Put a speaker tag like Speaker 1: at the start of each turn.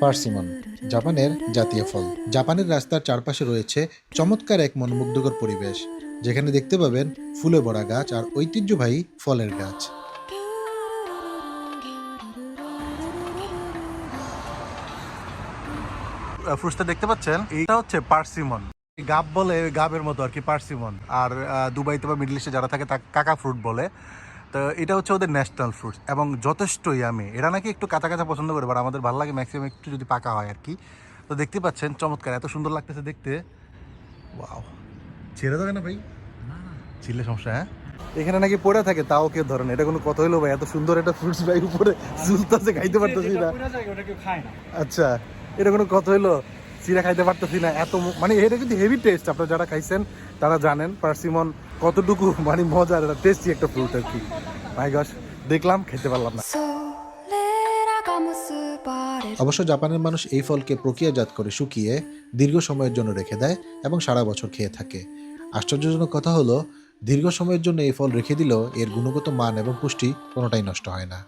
Speaker 1: Persimmon জাপানের জাতীয় ফল। জাপানের রাস্তার চারপাশে রয়েছে চমৎকার এক মনোমুগ্ধকর পরিবেশ, যেখানে দেখতে পাবেন ফুলে ভরা গাছ আর ঐতিহ্যবাহী ফলের গাছ।
Speaker 2: ফ্রুটসটা দেখতে পাচ্ছেন, এইটা হচ্ছে পার্সিমন। গাব বলে গাবের মতো আর কি পার্সিমন। আর দুবাইতে বা মিডল ইস্টে যারা থাকে তা কাকা ফ্রুট বলে। তো এটা হচ্ছে ওদের ন্যাশনাল ফ্রুটস এবং যথেষ্ট ইয়ামি। এরা নাকি একটু কাঁচা কাঁচা পছন্দ করে, বাট আমাদের ভালো লাগে ম্যাক্সিমাম একটু যদি পাকা হয় আর কি। তো দেখতে পাচ্ছেন চমৎকার, এত সুন্দর লাগতেছে দেখতে। ওয়াও, ছেড়ে দেবে না ভাই? ছিলে সমস্যা। হ্যাঁ, এখানে নাকি পড়ে থাকে, তাও কেউ ধরে না। এটা কোনো কথা হইলো ভাই? এত সুন্দর একটা ফ্রুটস ভাই উপরে ঝুলতেছে, খাইতে পারতেছি না। আচ্ছা, এটা কোনো কথা হইলো? চিরা খাইতে পারতেছি না, এত মানে এটা কিন্তু হেভি টেস্ট। আপনারা যারা খাইছেন তারা জানেন পার্সিমন কতটুকু মানে মজার, একটা টেস্টি একটা ফ্রুট আর কি। মাই গশ, দেখলাম, খেতে পারলাম না।
Speaker 1: অবশ্য জাপানের মানুষ এই ফলকে প্রক্রিয়াজাত করে শুকিয়ে দীর্ঘ সময়ের জন্য রেখে দেয় এবং সারা বছর খেয়ে থাকে। আশ্চর্যজনক কথা হলো, দীর্ঘ সময়ের জন্য এই ফল রেখে দিলেও এর গুণগত মান এবং পুষ্টি কোনোটাই নষ্ট হয় না।